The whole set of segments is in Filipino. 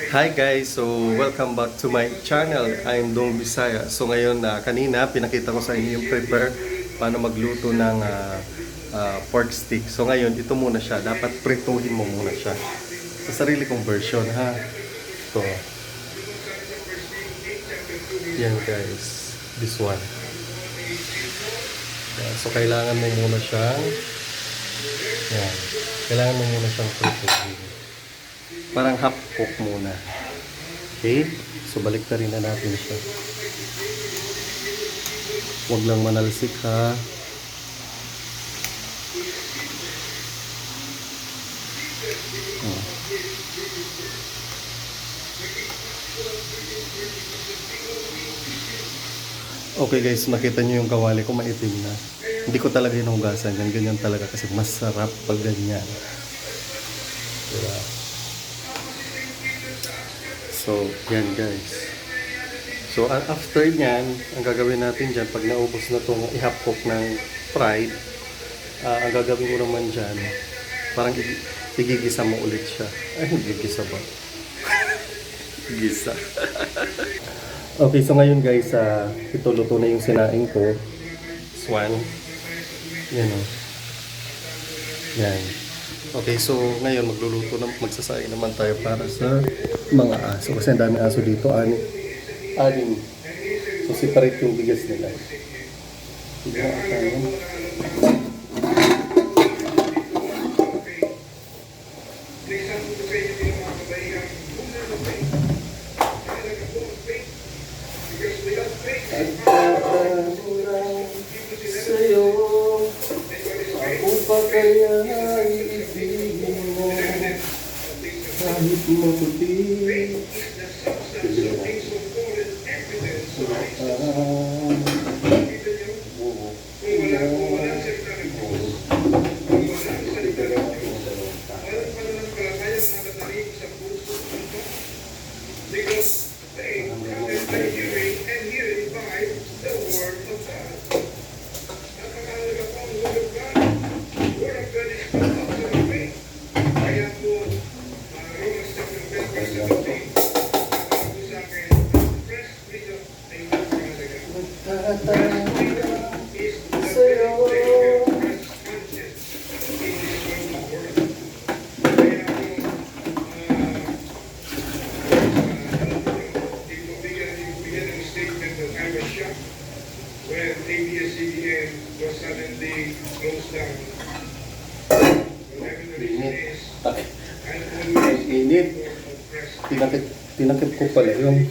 Hi guys, so welcome back to my channel. I'm Dong Bisaya. So ngayon kanina pinakita ko sa inyo yung prepare paano magluto ng pork stick. So ngayon ito muna siya, dapat prituhin mo muna siya. Sa sarili kong version ha. So yan guys, this one. Yan, so kailangan mo muna siyang prituhin. Parang half cook muna. Okay? So balik na rin na natin siya. Huwag lang manalsik ha. Okay guys, nakita nyo yung kawali ko maitim na. Hindi ko talaga hinugasan yan. Ganyan talaga kasi masarap pag ganyan. Diba? So, yan guys. So, after nyan, ang gagawin natin dyan, pag naubos na itong ihapok ng fried, ang gagawin ko naman dyan, parang igigisa mo ulit siya. Ay, igigisa ba? Gisa. Okay, so ngayon guys, ito luto na yung sinaing ko. Swan. Yan o. Yan. Okay, so ngayon magsasaing naman tayo para sa mga aso. Kasi ang dami aso dito, anim. So separate yung bigas nila. Sa'yo, ako pa kaya iibigin mo kahit maputi. When ABS-CBN was suddenly closed down. Init. Tinakip ko pala yung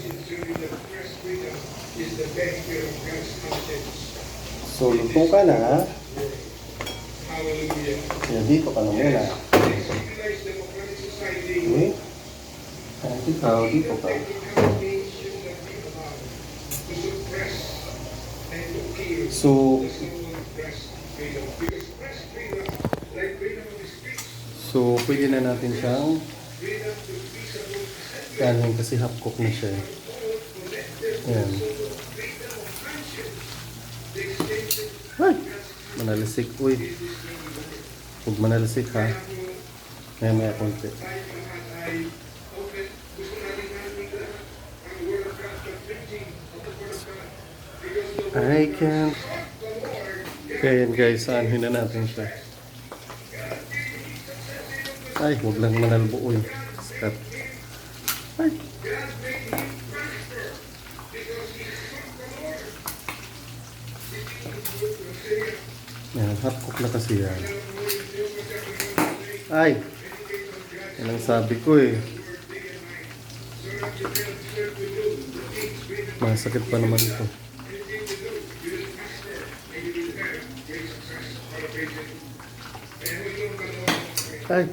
so luto ka na. Yan, dito ka na muna. Okay? Ikaw, dito ka. So pwede na natin siyang kanin kasi half cook na siya. Ayan. Ay! Manalisik. Uy. Huwag manalisik ha. Maya konti. I can't. Kaya guys, aanhin na natin siya. Ay, huwag lang manalbo. Uy. Skat. Ay. Yan, half cook na kasi yan. Ay! Yan ang sabi ko eh. Masakit pa naman ito. Ay!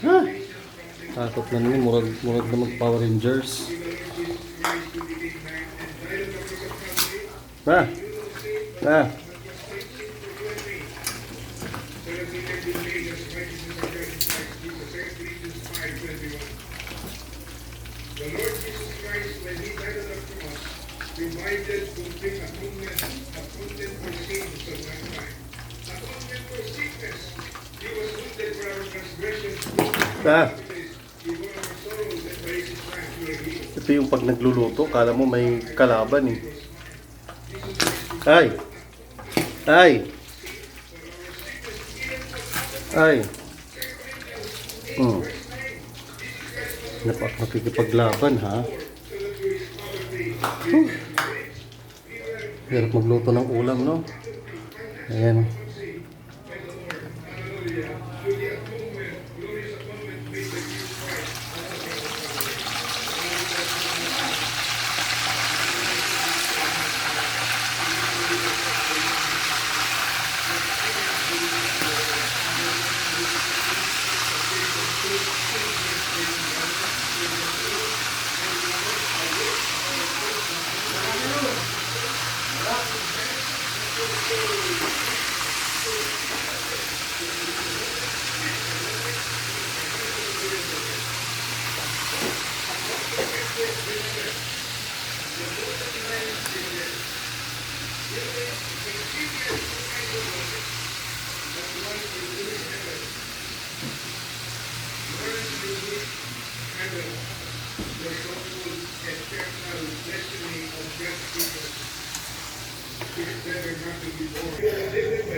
Ah! Takot na nini, murag na mag-Power Rangers. Ah! Ah! The Lord Jesus Christ, when He died on the cross, provided complete atonement for Ah, ito yung pag nagluluto, kala mo may kalaban eh. Ay! Ay! Ay! Nakikipaglaban ha. Hirap magluto ng ulam, no? Ayan.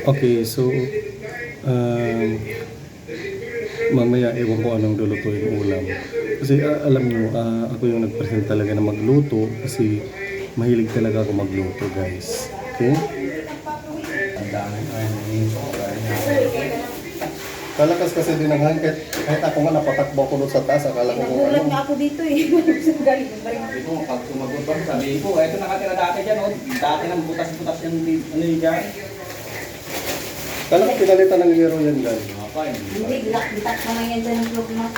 Okay, so mamaya ewan ko anong lulutuin ulam. Kasi alam nyo, ako yung nag-present talaga na magluto kasi mahilig talaga ako magluto, guys. Okay? Ang daming kalakas kasi din ang hangkit. Kahit ako nga napatakbo ko doon sa taas, akala ko kung Nagulat ano. nga ako dito eh. Galing ng balik. Sabi ko, pag sumagot ba, sabi ko, eto nakatira dati dyan, oh. Dati ng butas-butas yung ano yun dyan. Kala ko pinalitan ng yero yan, guys. Apa yun? Hindi, bitak naman yan dyan ng vlog mo.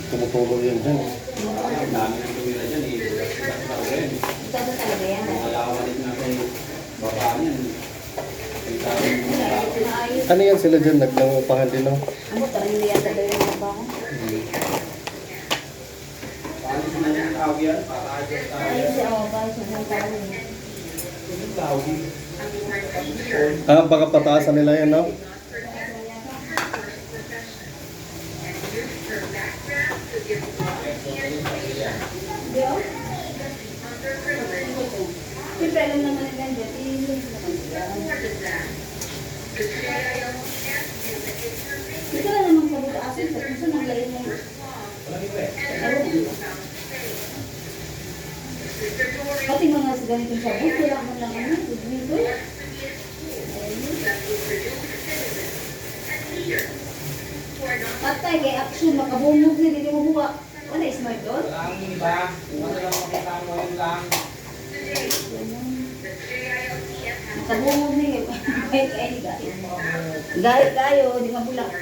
Tumutulo yan dyan. Ang dami ng tumira dyan, eh. Butas-butas na rin. Ito ba talaga yan? Wala ka ulit na kay baba niyan. Maayos. Ano yan sila dyan? Naglangupahan din, no? Ano, parang hindi yata daw yung mga ko. Paano sila yung tawag yan? Para agad tayo. Ayos siya, oh, ba? Siya ng tao niya. Yung tawag yun. Baka pataasan nila yan, no? Hindi, oh. Siyempre, alam naman nila dyan. I-link naman sila. Ito na naman sa buta asin. Sa puso, naglayin mo. Pati mga sa ganitong sabon, wala mo lang ano, dito. Patay, kay action, makabungog na, hindi mo buwa. Wala, smart doon? Wala ang iba. Kung ano lang makita mo yun lang. Makabungog na yun. Kahit gahit kayo, di mabulak.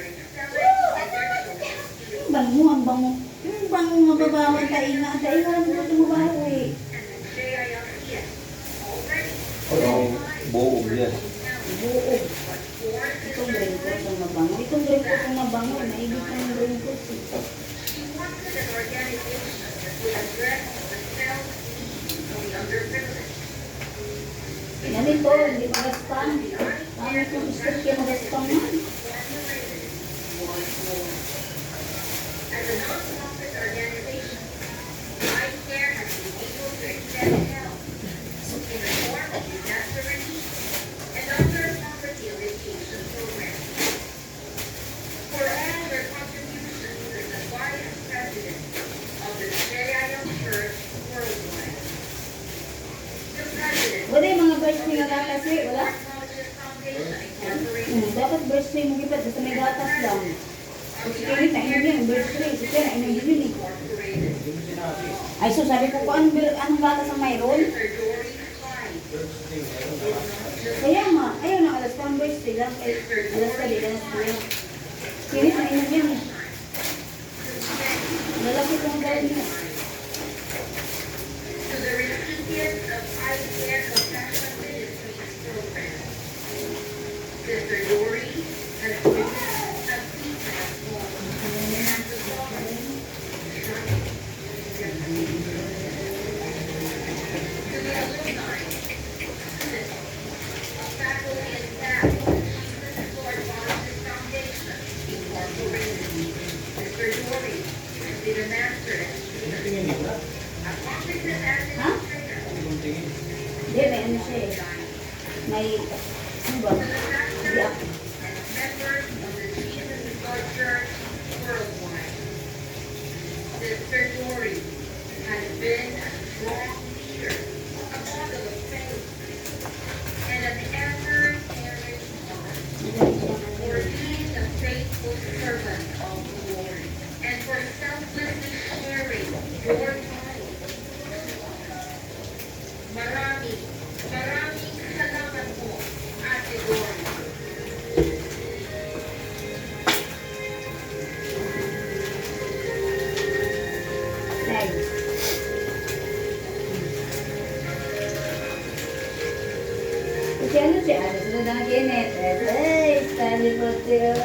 Yung bango, ang bango. Yung bango mababawan, tainga. Tainga lang mo itong mabaho eh. Ang buog yan. Buo. Itong brinkos ang mabango. Itong brinkos ang mabango. Naibig ko yung brinkos eh. Ganito, hindi magastang. Kami kung gusto kaya magastang man. Wala yung mga birthday nga gatas eh, wala? Dapat birthday mo gipat, basta may gatas lang. Kasi kinit na inom yan, birthday, kasi na inom yun eh. Ay, so sabi ko, anong gatas ang mayroon? Kaya nga, ayaw na alas pang birthday lang, alas ka din, alas ka din. Kinit na inom yan eh. Lalaki kong gawin niya. Hindi, may ano siya eh. May, ano ba? Hindi ako. This story has been a strong leader, a model of faith, and an ever-caring heart for being a faithful servant of the Lord and for selflessly sharing your time. Maraming, maraming salamat po, Ate Dory. Nice. Kasi ano siya, ano sunod ang kinet. Ay, stali po siya.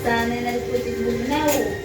Sana na po siya bugnaw.